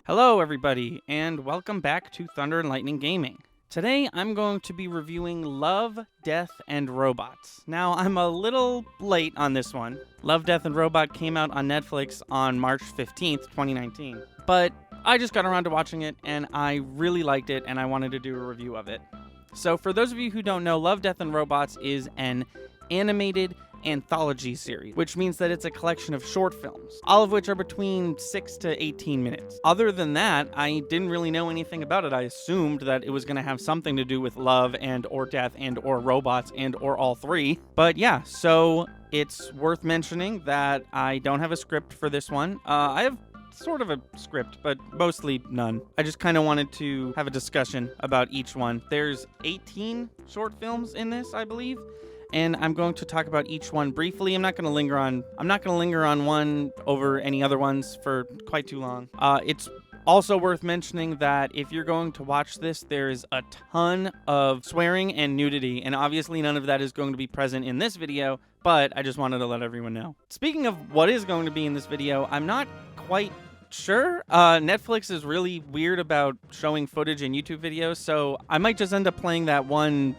Hello everybody, and welcome back to Thunder and Lightning Gaming. Today I'm going to be reviewing Love, Death, and Robots. Now, I'm a little late on this one. Love, Death, and Robot came out on Netflix on March 15th, 2019. But I just got around to watching it, and I really liked it, and I wanted to do a review of it. So for those of you who don't know, Love, Death, and Robots is an animated anthology series, which means that it's a collection of short films, all of which are between 6 to 18 minutes. Other than that, I didn't really know anything about it. I assumed that it was going to have something to do with love and or death and or robots and or all three. But yeah, so it's worth mentioning that I don't have a script for this one. I have sort of a script, but mostly none. I just kind of wanted to have a discussion about each one. There's 18 short films in this, I believe. And I'm going to talk about each one briefly. I'm not going to linger on one over any other ones for quite too long. It's also worth mentioning that if you're going to watch this, there's a ton of swearing and nudity, and obviously none of that is going to be present in this video, but I just wanted to let everyone know. Speaking of what is going to be in this video, I'm not quite sure. Netflix is really weird about showing footage in YouTube videos, so I might just end up playing that one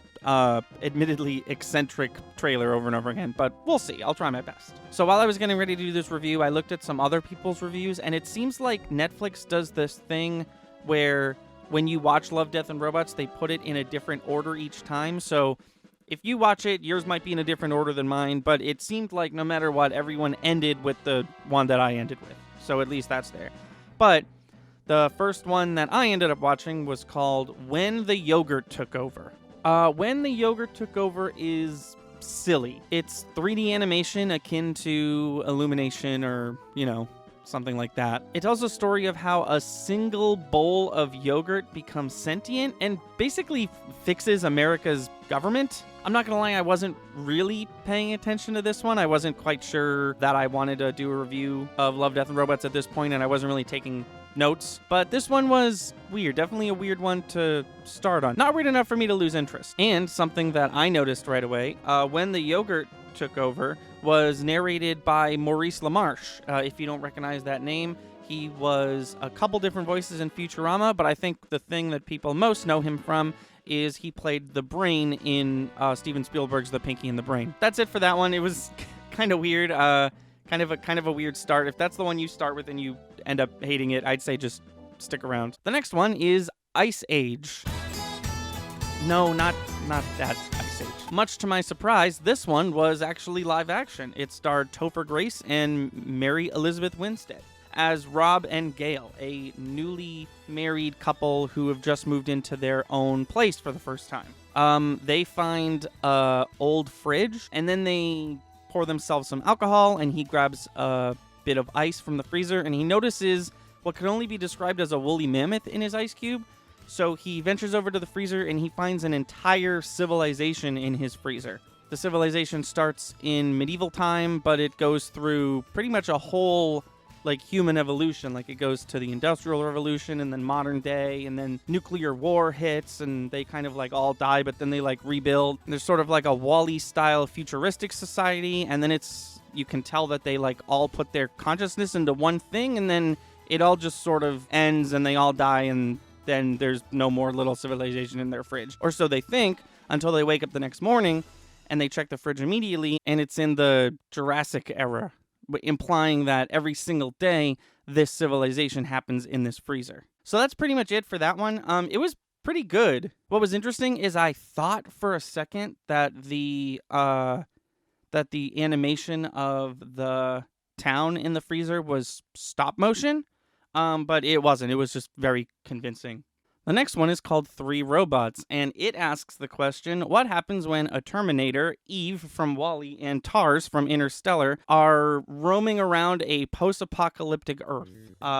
admittedly eccentric trailer over and over again, but we'll see. I'll try my best. So while I was getting ready to do this review, I looked at some other people's reviews, and it seems like Netflix does this thing where when you watch Love, Death, and Robots, they put it in a different order each time. So if you watch it, yours might be in a different order than mine, but it seemed like no matter what, everyone ended with the one that I ended with. So at least that's there. But the first one that I ended up watching was called When the Yogurt Took Over. When the Yogurt Took Over is silly. It's 3D animation akin to Illumination or, something like that. It tells a story of how a single bowl of yogurt becomes sentient and basically fixes America's government. I'm not gonna lie, I wasn't really paying attention to this one. I wasn't quite sure that I wanted to do a review of Love, Death, and Robots at this point, and I wasn't really taking notes. But this one was weird. Definitely a weird one to start on. Not weird enough for me to lose interest. And something that I noticed right away, When the Yogurt Took Over was narrated by Maurice LaMarche. If you don't recognize that name, he was a couple different voices in Futurama, but I think the thing that people most know him from is he played the brain in Steven Spielberg's The Pinky and the Brain. That's it for that one. It was kind of weird. Kind of a weird start. If that's the one you start with and you end up hating it, I'd say just stick around. The next one is Ice Age. No, not that Ice Age. Much to my surprise, this one was actually live action. It starred Topher Grace and Mary Elizabeth Winstead as Rob and Gail, a newly married couple who have just moved into their own place for the first time. They find an old fridge, and then they pour themselves some alcohol, and he grabs a bit of ice from the freezer, and he notices what could only be described as a woolly mammoth in his ice cube. So he ventures over to the freezer, and he finds an entire civilization in his freezer. The civilization starts in medieval time, but it goes through pretty much a whole human evolution. It goes to the Industrial Revolution and then modern day, and then nuclear war hits and they kind of all die, but then they rebuild. And there's sort of a Wall-E style futuristic society, and then you can tell that they all put their consciousness into one thing, and then it all just sort of ends and they all die, and then there's no more little civilization in their fridge. Or so they think, until they wake up the next morning and they check the fridge immediately, and it's in the Jurassic era, implying that every single day this civilization happens in this freezer. So that's pretty much it for that one. It was pretty good. What was interesting is I thought for a second that the animation of the town in the freezer was stop motion, but it wasn't. It was just very convincing. The next one is called Three Robots, and it asks the question, what happens when a Terminator, Eve from Wall-E, and TARS from Interstellar are roaming around a post-apocalyptic Earth?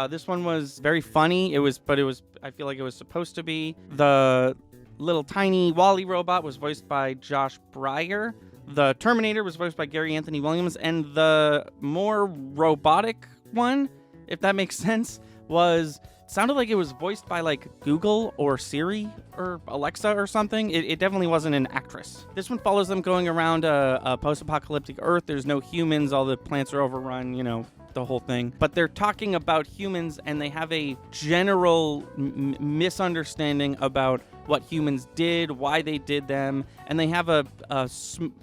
This one was very funny. I feel like it was supposed to be. The little tiny Wall-E robot was voiced by Josh Breyer. The Terminator was voiced by Gary Anthony Williams, and the more robotic one, if that makes sense, sounded like it was voiced by Google or Siri or Alexa or something. It definitely wasn't an actress. This one follows them going around a post-apocalyptic Earth. There's no humans. All the plants are overrun, the whole thing. But they're talking about humans, and they have a general misunderstanding about what humans did, why they did them, and they have a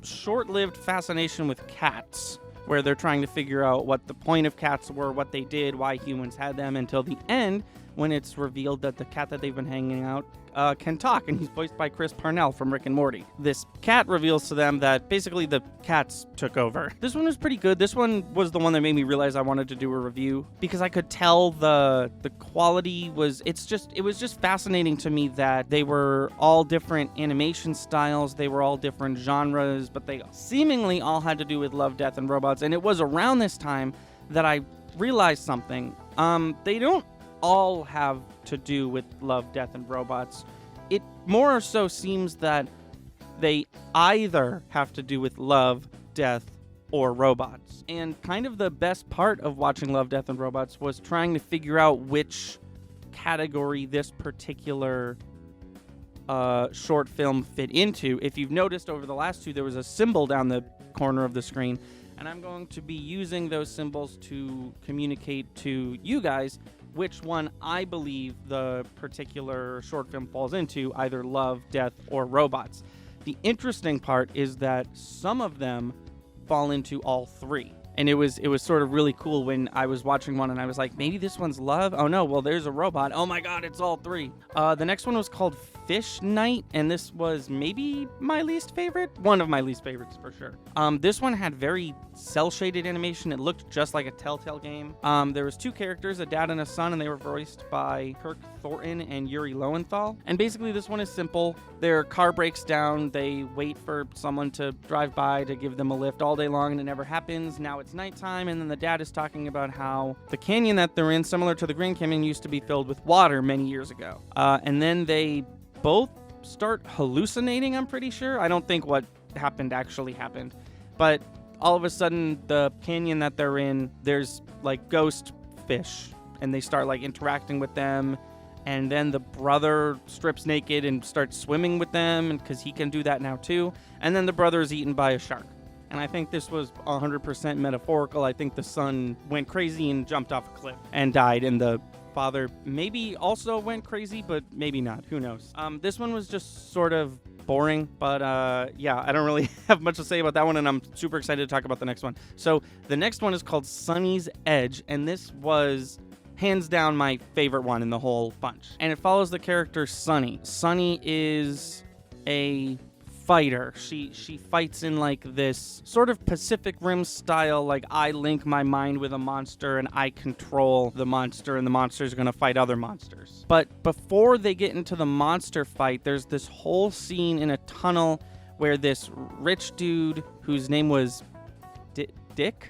short-lived fascination with cats, where they're trying to figure out what the point of cats were, what they did, why humans had them, until the end, when it's revealed that the cat that they've been hanging out can talk, and he's voiced by Chris Parnell from Rick and Morty. This cat reveals to them that basically the cats took over. This one was pretty good. This one was the one that made me realize I wanted to do a review, because I could tell the quality was, it was just fascinating to me that they were all different animation styles, they were all different genres, but they seemingly all had to do with love, death, and robots. And it was around this time that I realized something. They don't all have to do with love, death, and robots. It more or so seems that they either have to do with love, death, or robots. And kind of the best part of watching Love, Death, and Robots was trying to figure out which category this particular short film fit into. If you've noticed over the last two, there was a symbol down the corner of the screen, and I'm going to be using those symbols to communicate to you guys which one I believe the particular short film falls into, either love, death, or robots. The interesting part is that some of them fall into all three. And it was sort of really cool when I was watching one and I was like, maybe this one's love? Oh no, well there's a robot. Oh my god, it's all three. The next one was called Fish Night, and this was maybe my least favorite. One of my least favorites for sure. This one had very cel-shaded animation. It looked just like a Telltale game. There was two characters, a dad and a son, and they were voiced by Kirk Thornton and Yuri Lowenthal. And basically this one is simple. Their car breaks down. They wait for someone to drive by to give them a lift all day long, and it never happens. Now it's nighttime, and then the dad is talking about how the canyon that they're in, similar to the Grand Canyon, used to be filled with water many years ago. And then they both start hallucinating, I'm pretty sure. I don't think what happened actually happened. But all of a sudden, the canyon that they're in, there's like ghost fish, and they start like interacting with them. And then the brother strips naked and starts swimming with them, because he can do that now too. And then the brother is eaten by a shark. And I think this was 100% metaphorical. I think the son went crazy and jumped off a cliff and died, and the father maybe also went crazy, but maybe not. Who knows? This one was just sort of boring, but yeah, I don't really have much to say about that one, and I'm super excited to talk about the next one. So the next one is called Sonnys Edge, and this was hands down my favorite one in the whole bunch. And it follows the character Sonny. Sonny is a fighter. She fights in like this sort of Pacific Rim style, like I link my mind with a monster and I control the monster, and the monster is going to fight other monsters. But before they get into the monster fight, there's this whole scene in a tunnel where this rich dude, whose name was Dix?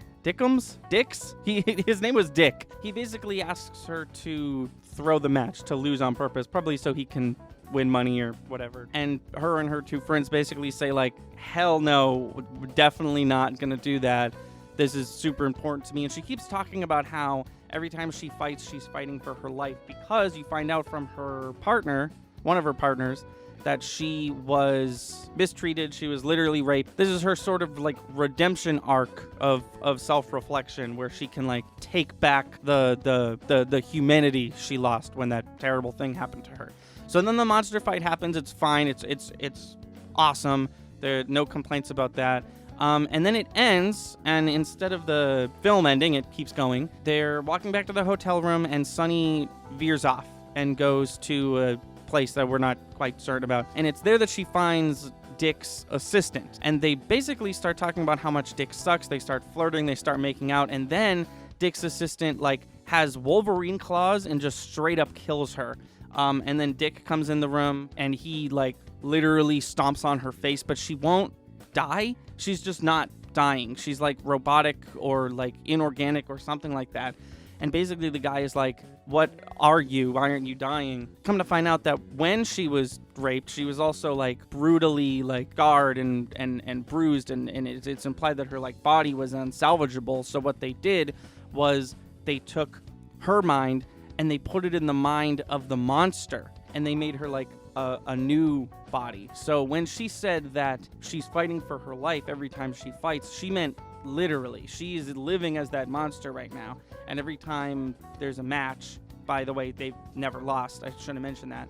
His name was Dick. He basically asks her to throw the match, to lose on purpose, probably so he can win money or whatever. And her two friends basically say like, hell no, we're definitely not gonna do that. This is super important to me. And she keeps talking about how every time she fights, she's fighting for her life, because you find out from her partner, one of her partners, that she was mistreated. She was literally raped. This is her sort of like redemption arc of self-reflection, where she can like take back the humanity she lost when that terrible thing happened to her. So then the monster fight happens. It's fine. It's awesome. There are no complaints about that. And then it ends, and instead of the film ending, it keeps going. They're walking back to the hotel room, and Sonny veers off and goes to a place that we're not quite certain about. And it's there that she finds Dick's assistant. And they basically start talking about how much Dick sucks. They start flirting. They start making out. And then Dick's assistant, like, has Wolverine claws and just straight up kills her. And then Dick comes in the room, and he, like, literally stomps on her face, but she won't die. She's just not dying. She's, like, robotic or, like, inorganic or something like that. And basically the guy is like, what are you? Why aren't you dying? Come to find out that when she was raped, she was also like brutally like scarred and bruised, and it's implied that her like body was unsalvageable. So what they did was they took her mind and they put it in the mind of the monster, and they made her like a new body. So when she said that she's fighting for her life every time she fights, she meant literally. She is living as that monster right now. And every time there's a match, by the way, they've never lost. I should have mentioned that.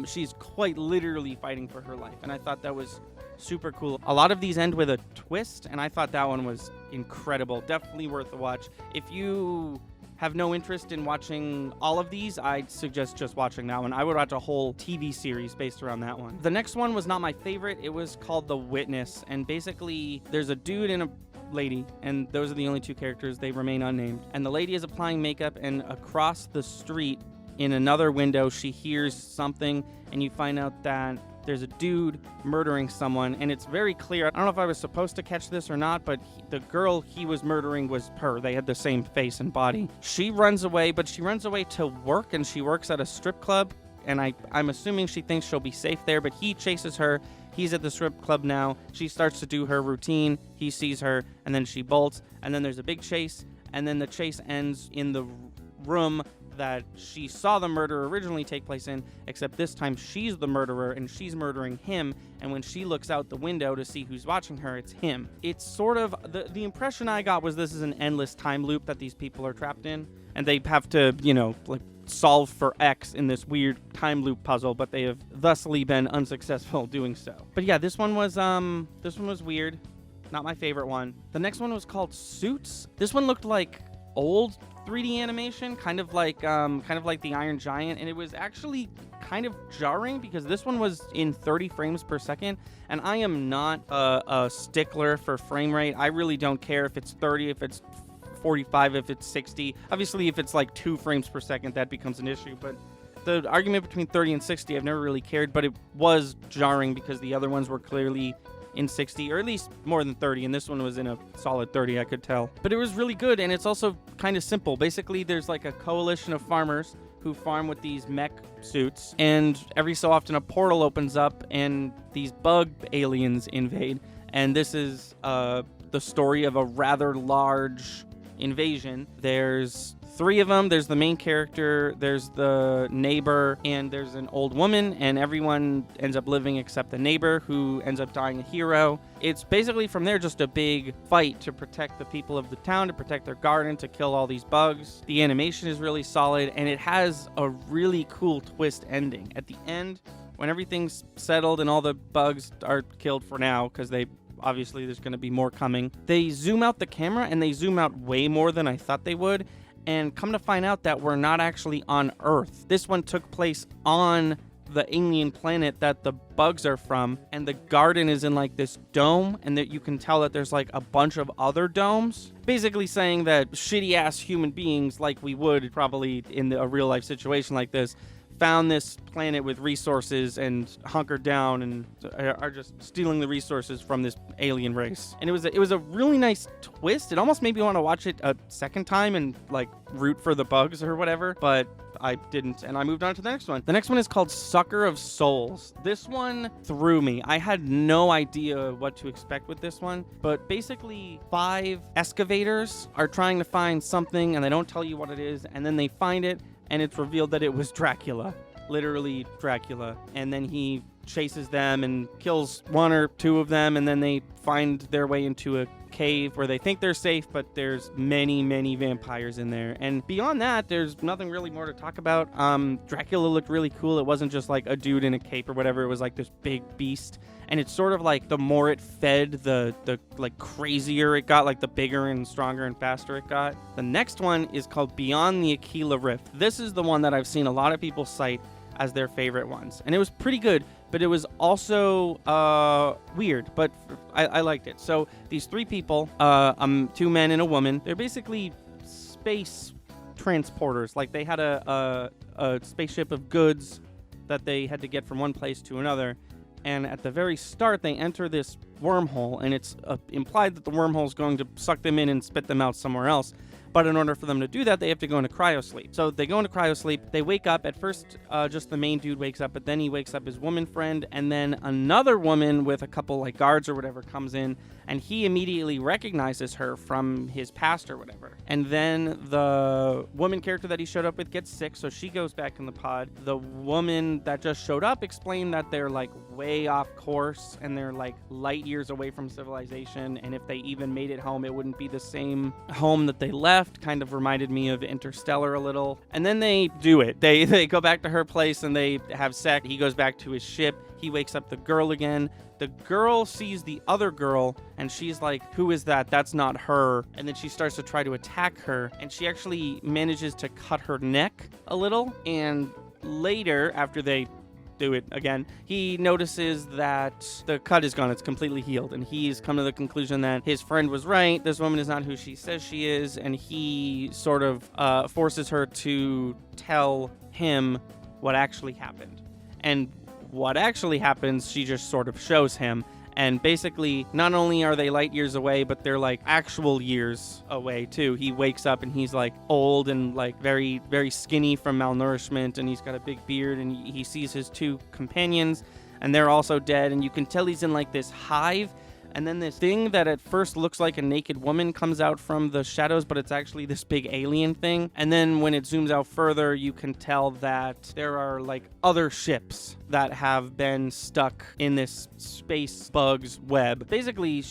She's quite literally fighting for her life. And I thought that was super cool. A lot of these end with a twist, and I thought that one was incredible. Definitely worth a watch. If you have no interest in watching all of these, I'd suggest just watching that one. I would watch a whole TV series based around that one. The next one was not my favorite. It was called The Witness, and basically there's a dude and a lady, and those are the only two characters. They remain unnamed. And the lady is applying makeup, and across the street in another window she hears something, and you find out that there's a dude murdering someone, and it's very clear. I don't know if I was supposed to catch this or not, but the girl he was murdering was her. They had the same face and body. She runs away, but she runs away to work, and she works at a strip club, and I'm assuming she thinks she'll be safe there, but he chases her. He's at the strip club now. She starts to do her routine. He sees her, and then she bolts, and then there's a big chase, and then the chase ends in the room that she saw the murder originally take place in, except this time she's the murderer and she's murdering him, and when she looks out the window to see who's watching her, it's him. It's sort of, the impression I got was this is an endless time loop that these people are trapped in, and they have to, like, solve for X in this weird time loop puzzle, but they have thusly been unsuccessful doing so. But yeah, this one was weird. Not my favorite one. The next one was called Suits. This one looked like old 3D animation, kind of like the Iron Giant, and it was actually kind of jarring because this one was in 30 frames per second, and I am not a stickler for frame rate. I really don't care if it's 30, if it's 45, if it's 60. Obviously, if it's like 2 frames per second, that becomes an issue, but the argument between 30 and 60, I've never really cared, but it was jarring because the other ones were clearly in 60, or at least more than 30, and this one was in a solid 30, I could tell. But it was really good, and it's also kind of simple. Basically, there's like a coalition of farmers who farm with these mech suits, and every so often a portal opens up, and these bug aliens invade, and this is the story of a rather large invasion. There's 3 of them. There's the main character, there's the neighbor, and there's an old woman, and everyone ends up living except the neighbor, who ends up dying a hero. It's basically from there just a big fight to protect the people of the town, to protect their garden, to kill all these bugs. The animation is really solid, and it has a really cool twist ending. At the end, when everything's settled and all the bugs are killed for now, because obviously there's going to be more coming, they zoom out the camera, and they zoom out way more than I thought they would. And come to find out that we're not actually on Earth. This one took place on the alien planet that the bugs are from, and the garden is in like this dome, and that you can tell that there's like a bunch of other domes. Basically saying that shitty-ass human beings, like we would probably in a real-life situation like this, found this planet with resources and hunkered down and are just stealing the resources from this alien race. And it was a really nice twist. It almost made me want to watch it a second time and like root for the bugs or whatever, but I didn't, and I moved on to the next one. The next one is called Sucker of Souls. This one threw me. I had no idea what to expect with this one, but basically 5 excavators are trying to find something, and they don't tell you what it is, and then they find it, and it's revealed that it was Dracula. Literally Dracula. And then he chases them and kills 1 or 2 of them, and then they find their way into a cave where they think they're safe, but there's many, many vampires in there. And beyond that, there's nothing really more to talk about. Dracula looked really cool. It wasn't just like a dude in a cape or whatever. It was like this big beast. And it's sort of like the more it fed, the like crazier it got, like the bigger and stronger and faster it got. The next one is called Beyond the Aquila Rift. This is the one that I've seen a lot of people cite as their favorite ones. And it was pretty good, but it was also weird, but I liked it. So these 3 people, 2 men and a woman, they're basically space transporters. Like they had a spaceship of goods that they had to get from one place to another. And at the very start, they enter this wormhole, and it's implied that the wormhole is going to suck them in and spit them out somewhere else. But in order for them to do that, they have to go into cryosleep. So they go into cryosleep. They wake up. At first, just the main dude wakes up, but then he wakes up his woman friend, and then another woman with a couple like guards or whatever comes in, and he immediately recognizes her from his past or whatever. And then the woman character that he showed up with gets sick, so she goes back in the pod. The woman that just showed up explained that they're like way off course and they're like light years away from civilization, and if they even made it home, it wouldn't be the same home that they left. Kind of reminded me of Interstellar a little. And then they do it. They go back to her place and they have sex. He goes back to his ship. He wakes up the girl again. The girl sees the other girl and she's like, who is that? That's not her. And then she starts to try to attack her, and she actually manages to cut her neck a little. And later, after they do it again, he notices that the cut is gone. It's completely healed, and he's come to the conclusion that his friend was right. This woman is not who she says she is, and he sort of forces her to tell him what actually happened. And what actually happens, she just sort of shows him. And basically, not only are they light years away, but they're like actual years away too. He wakes up and he's like old and like very, very skinny from malnourishment, and he's got a big beard, and he sees his two companions and they're also dead. And you can tell he's in like this hive. And then this thing that at first looks like a naked woman comes out from the shadows, but it's actually this big alien thing. And then when it zooms out further, you can tell that there are like other ships that have been stuck in this space bugs web. Basically,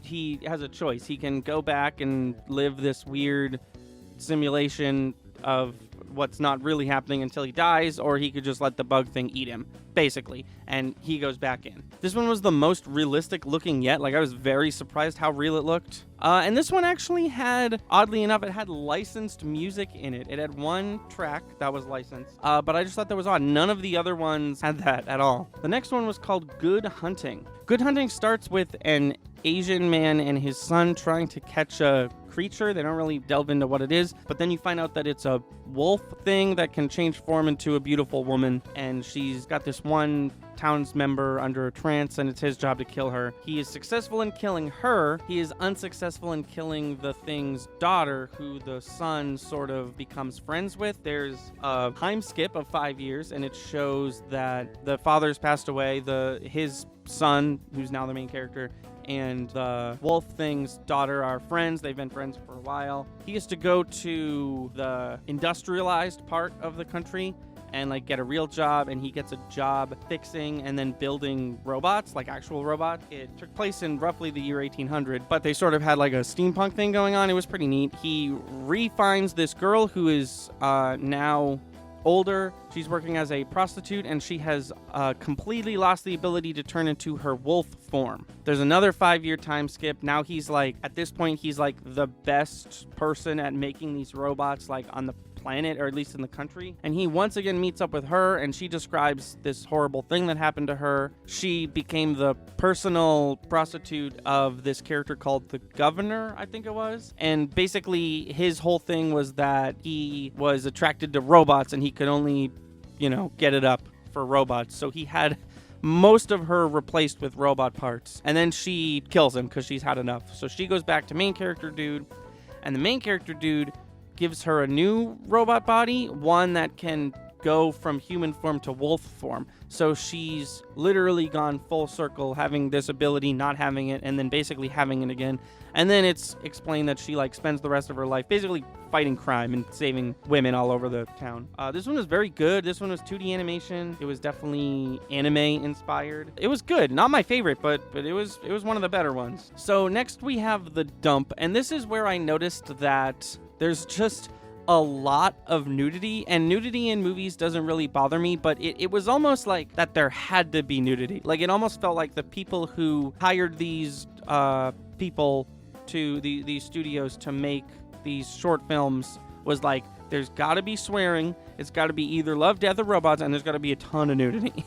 he has a choice. He can go back and live this weird simulation of what's not really happening until he dies, or he could just let the bug thing eat him, basically, and he goes back in. This one was the most realistic looking yet. Like, I was very surprised how real it looked. And this one actually had, oddly enough, it had licensed music in it. It had one track that was licensed, but I just thought that was odd. None of the other ones had that at all. The next one was called Good Hunting. Good Hunting starts with an Asian man and his son trying to catch a creature. They don't really delve into what it is, but then you find out that it's a wolf thing that can change form into a beautiful woman, and she's got this one town's member under a trance, and it's his job to kill her. He is successful in killing her. He is unsuccessful in killing the thing's daughter, who the son sort of becomes friends with. There's a time skip of 5 years, and it shows that the father's passed away. His son, who's now the main character, and the wolf thing's daughter are friends. They've been friends for a while. He has to go to the industrialized part of the country and like get a real job, and he gets a job fixing and then building robots, like actual robots. It took place in roughly the year 1800, but they sort of had like a steampunk thing going on. It was pretty neat. He re-finds this girl who is now older. She's working as a prostitute, and she has completely lost the ability to turn into her wolf form. There's another 5-year time skip. Now he's like, at this point, he's like the best person at making these robots like on the planet, or at least in the country. And he once again meets up with her, and she describes this horrible thing that happened to her. She became the personal prostitute of this character called the Governor, I think it was. And basically his whole thing was that he was attracted to robots, and he could only, get it up for robots. So he had most of her replaced with robot parts. And then she kills him because she's had enough. So she goes back to main character dude, and the main character dude gives her a new robot body, one that can go from human form to wolf form. So she's literally gone full circle, having this ability, not having it, and then basically having it again. And then it's explained that she like spends the rest of her life basically fighting crime and saving women all over the town. This one was very good. This one was 2D animation. It was definitely anime inspired. It was good. Not my favorite, but it was one of the better ones. So next we have The Dump, and this is where I noticed that there's just a lot of nudity, and nudity in movies doesn't really bother me, but it was almost like that there had to be nudity. Like, it almost felt like the people who hired these people to these studios to make these short films was like, there's got to be swearing, it's got to be either love, death, or robots, and there's got to be a ton of nudity.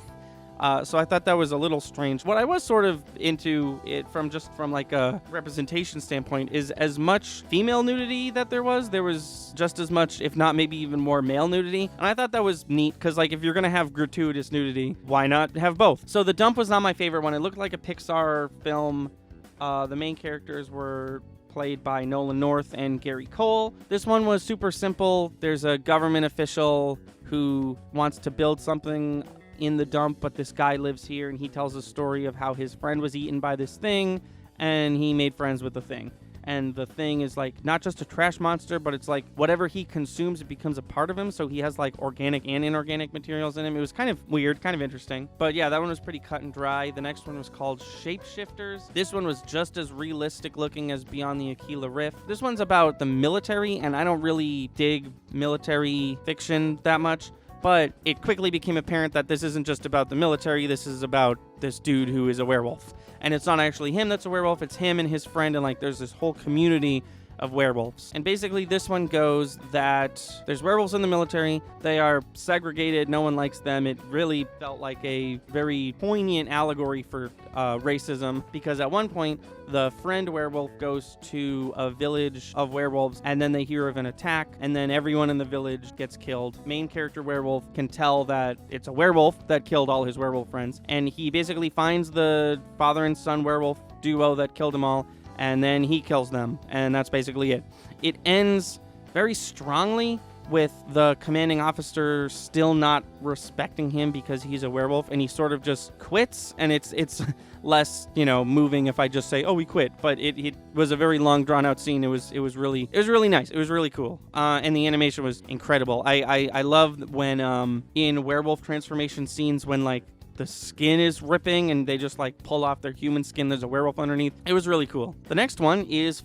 So I thought that was a little strange. What I was sort of into it from like a representation standpoint is as much female nudity that there was just as much, if not maybe even more, male nudity. And I thought that was neat because, like, if you're going to have gratuitous nudity, why not have both? So The Dump was not my favorite one. It looked like a Pixar film. The main characters were played by Nolan North and Gary Cole. This one was super simple. There's a government official who wants to build something in the dump, but this guy lives here, and he tells a story of how his friend was eaten by this thing, and he made friends with the thing. And the thing is like not just a trash monster, but it's like whatever he consumes, it becomes a part of him. So he has like organic and inorganic materials in him. It was kind of weird, kind of interesting. But yeah, that one was pretty cut and dry. The next one was called Shapeshifters. This one was just as realistic looking as Beyond the Aquila Rift. This one's about the military, and I don't really dig military fiction that much. But it quickly became apparent that this isn't just about the military. This is about this dude who is a werewolf. And it's not actually him that's a werewolf. It's him and his friend. And like there's this whole community of werewolves. And basically this one goes that there's werewolves in the military. They are segregated. No one likes them. It really felt like a very poignant allegory for racism, because at one point the friend werewolf goes to a village of werewolves, and then they hear of an attack, and then everyone in the village gets killed. Main character werewolf can tell that it's a werewolf that killed all his werewolf friends, and he basically finds the father and son werewolf duo that killed them all, and then he kills them, and that's basically it. It ends very strongly with the commanding officer still not respecting him because he's a werewolf, and he sort of just quits, and it's less, moving if I just say, oh, he quit. But it was a very long, drawn-out scene. It was really nice. It was really cool. And the animation was incredible. I love when in werewolf transformation scenes when, like, the skin is ripping and they just like pull off their human skin. There's a werewolf underneath. It was really cool. The next one is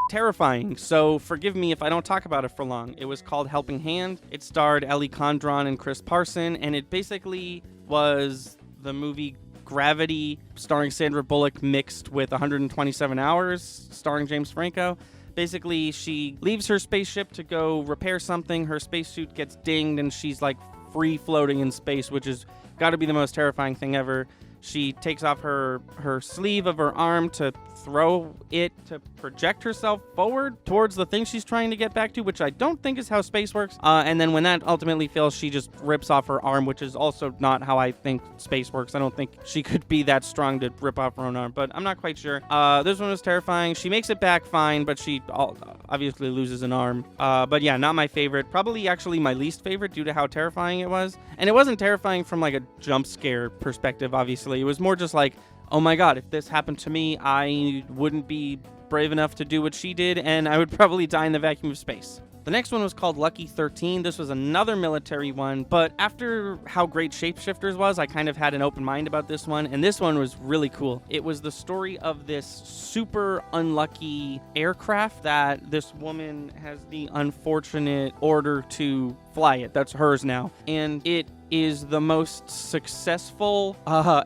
terrifying, so forgive me if I don't talk about it for long. It was called Helping Hand. It starred Ellie Condron and Chris Parson, and it basically was the movie Gravity starring Sandra Bullock mixed with 127 Hours starring James Franco. Basically, she leaves her spaceship to go repair something. Her spacesuit gets dinged and she's like free floating in space, which is got to be the most terrifying thing ever. She takes off her sleeve of her arm to throw it to project herself forward towards the thing she's trying to get back to, which I don't think is how space works. And then when that ultimately fails, she just rips off her arm, which is also not how I think space works. I don't think she could be that strong to rip off her own arm, but I'm not quite sure. This one was terrifying. She makes it back fine, but she obviously loses an arm. But yeah, not my favorite. Probably actually my least favorite due to how terrifying it was. And it wasn't terrifying from like a jump scare perspective, obviously. It was more just like, oh my god, if this happened to me, I wouldn't be brave enough to do what she did, and I would probably die in the vacuum of space. The next one was called Lucky 13. This was another military one, but after how great Shapeshifters was, I kind of had an open mind about this one, and this one was really cool. It was the story of this super unlucky aircraft that this woman has the unfortunate order to fly it. That's hers now. And it is the most successful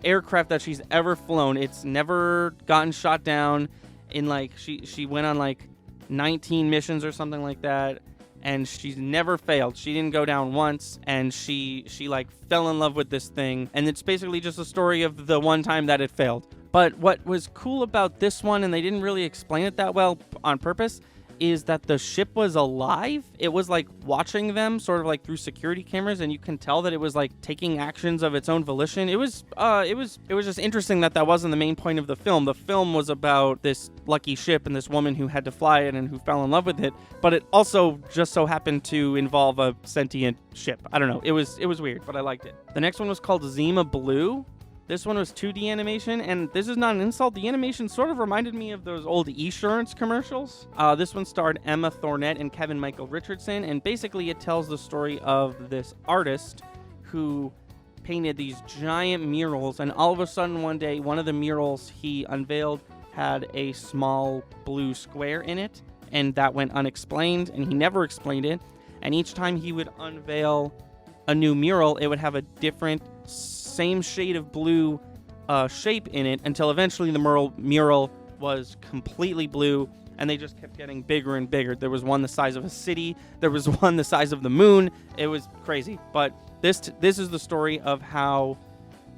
aircraft that she's ever flown. It's never gotten shot down. In like, she went on like 19 missions or something like that, and she's never failed. She didn't go down once, and she like fell in love with this thing, and it's basically just a story of the one time that it failed. But what was cool about this one, and they didn't really explain it that well on purpose, is that the ship was alive. It was like watching them sort of like through security cameras, and you can tell that it was like taking actions of its own volition. It was just interesting that wasn't the main point of the film. The film was about this lucky ship and this woman who had to fly it and who fell in love with it, but it also just so happened to involve a sentient ship. I don't know. It was weird, but I liked it. The next one was called Zima Blue. This one was 2D animation, and this is not an insult. The animation sort of reminded me of those old Esurance commercials. This one starred Emma Thornett and Kevin Michael Richardson, and basically it tells the story of this artist who painted these giant murals, and all of a sudden one day, one of the murals he unveiled had a small blue square in it, and that went unexplained, and he never explained it. And each time he would unveil a new mural, it would have a different same shade of blue shape in it, until eventually the mural was completely blue, and they just kept getting bigger and bigger. There was one the size of a city. There was one the size of the moon. It was crazy. But this is the story of how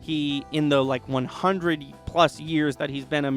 he, in the like 100 plus years that he's been a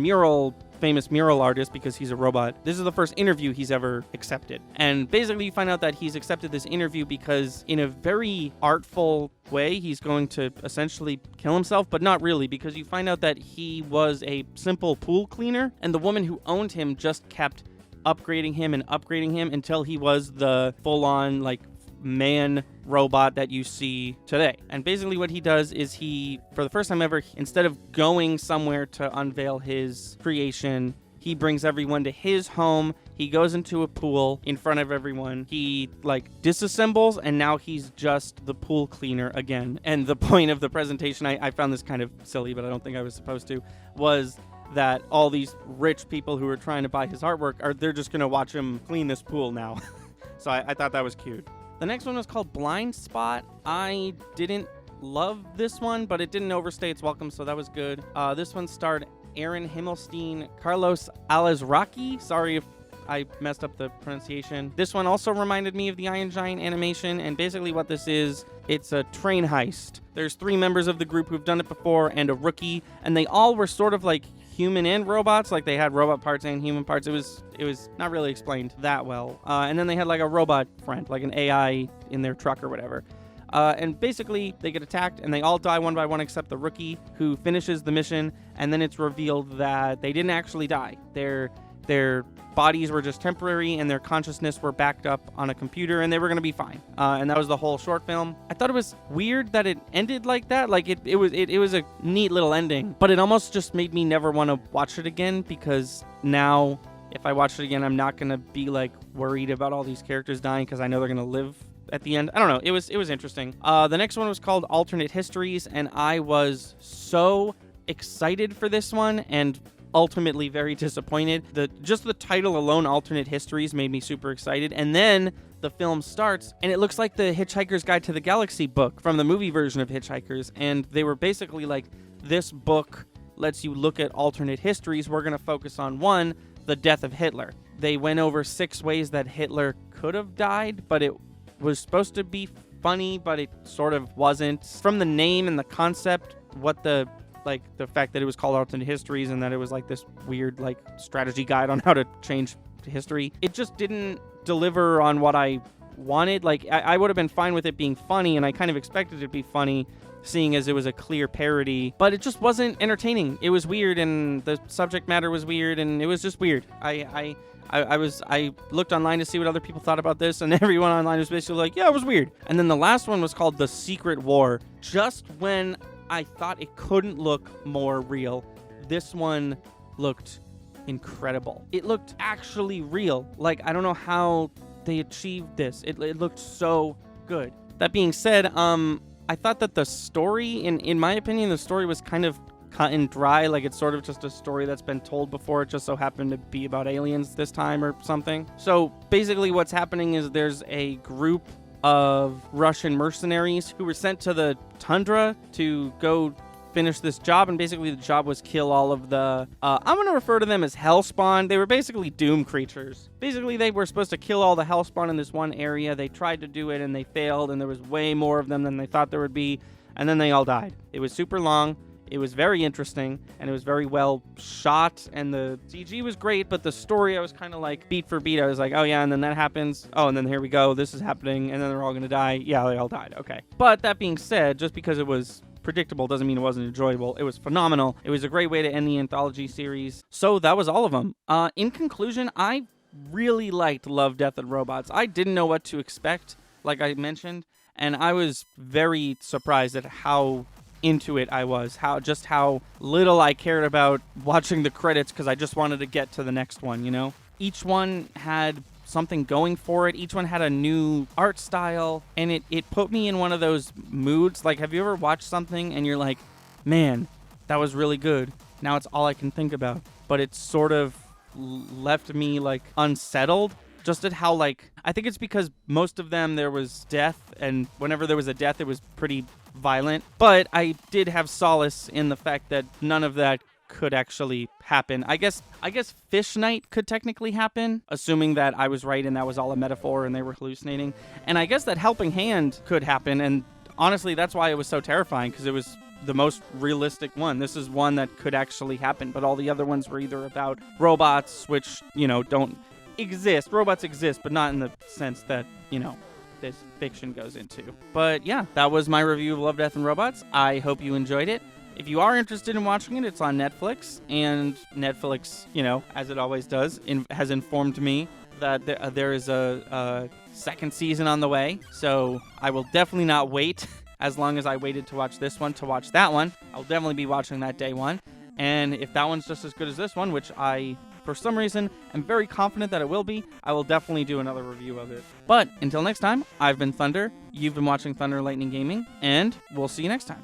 famous mural artist, because he's a robot, this is the first interview he's ever accepted. And basically you find out that he's accepted this interview because in a very artful way he's going to essentially kill himself, but not really, because you find out that he was a simple pool cleaner, and the woman who owned him just kept upgrading him until he was the full-on, like, man robot that you see today. And basically what he does is he, for the first time ever, instead of going somewhere to unveil his creation, he brings everyone to his home. He goes into a pool in front of everyone. He, like, disassembles, and now he's just the pool cleaner again. And the point of the presentation, I found this kind of silly, but I don't think I was supposed to, was that all these rich people who are trying to buy his artwork, they're just going to watch him clean this pool now. So I thought that was cute. The next one was called Blind Spot. I didn't love this one, but it didn't overstay its welcome, so that was good. This one starred Aaron Himmelstein, Carlos Alazraqui. Sorry if I messed up the pronunciation. This one also reminded me of the Iron Giant animation, and basically what this is, it's a train heist. There's 3 members of the group who've done it before and a rookie, and they all were sort of like human and robots. Like, they had robot parts and human parts. It was not really explained that well. And then they had like a robot friend, like an AI in their truck or whatever. And basically, they get attacked, and they all die one by one except the rookie, who finishes the mission, and then it's revealed that they didn't actually die. Their bodies were just temporary, and their consciousness were backed up on a computer, and they were going to be fine. And that was the whole short film. I thought it was weird that it ended like that. Like, it was a neat little ending, but it almost just made me never want to watch it again, because now, if I watch it again, I'm not going to be, like, worried about all these characters dying, because I know they're going to live at the end. I don't know. It was interesting. The next one was called Alternate Histories, and I was so excited for this one and ultimately very disappointed. Just the title alone, Alternate Histories, made me super excited. And then the film starts, and it looks like the Hitchhiker's Guide to the Galaxy book from the movie version of Hitchhikers. And they were basically like, this book lets you look at alternate histories. We're going to focus on one, the death of Hitler. They went over 6 ways that Hitler could have died, but it was supposed to be funny, but it sort of wasn't. From the name and the concept, the fact that it was called Alternate Histories and that it was like this weird like strategy guide on how to change history, it just didn't deliver on what I wanted. Like, I would have been fine with it being funny, and I kind of expected it to be funny, seeing as it was a clear parody, but it just wasn't entertaining. It was weird, and the subject matter was weird, and it was just weird. I looked online to see what other people thought about this, and everyone online was basically like, yeah, it was weird. And then the last one was called The Secret War. Just when I thought it couldn't look more real, this one looked incredible. It looked actually real. Like, I don't know how they achieved this. It looked so good. That being said, I thought that the story, in my opinion, the story was kind of cut and dry. Like, it's sort of just a story that's been told before. It just so happened to be about aliens this time or something. So basically what's happening is there's a group of Russian mercenaries who were sent to the tundra to go finish this job, and basically the job was kill all of the I'm going to refer to them as hellspawn. They were basically doom creatures. Basically, they were supposed to kill all the hellspawn in this one area. They tried to do it, and they failed, and there was way more of them than they thought there would be, and then they all died. It was super long. It was very interesting, and it was very well shot, and the CG was great, but the story, I was kind of like, beat for beat, I was like, oh yeah, and then that happens, oh, and then here we go, this is happening, and then they're all going to die. Yeah, they all died, okay. But that being said, just because it was predictable doesn't mean it wasn't enjoyable. It was phenomenal. It was a great way to end the anthology series. So that was all of them. In conclusion, I really liked Love, Death, and Robots. I didn't know what to expect, like I mentioned, and I was very surprised at how into it I was, how little I cared about watching the credits, because I just wanted to get to the next one, you know? Each one had something going for it. Each one had a new art style, and it put me in one of those moods. Like, have you ever watched something and you're like, man, that was really good, now it's all I can think about, but it sort of left me like unsettled, just at how, like, I think it's because most of them there was death, and whenever there was a death it was pretty violent, but I did have solace in the fact that none of that could actually happen. I guess Fish Night could technically happen, assuming that I was right and that was all a metaphor and they were hallucinating. And I guess that Helping Hand could happen, and honestly that's why it was so terrifying, because it was the most realistic one. This is one that could actually happen, but all the other ones were either about robots, which, you know, don't exist. Robots exist, but not in the sense that, you know, this fiction goes into. But yeah, that was my review of Love, Death, and Robots. I hope you enjoyed it. If you are interested in watching it, it's on Netflix, and Netflix, as it always does, has informed me that there is a second season on the way, so I will definitely not wait as long as I waited to watch this one to watch that one. I'll definitely be watching that day one, and if that one's just as good as this one, which I, for some reason, am very confident that it will be, I will definitely do another review of it. But until next time, I've been Thunder, you've been watching Thunder and Lightning Gaming, and we'll see you next time.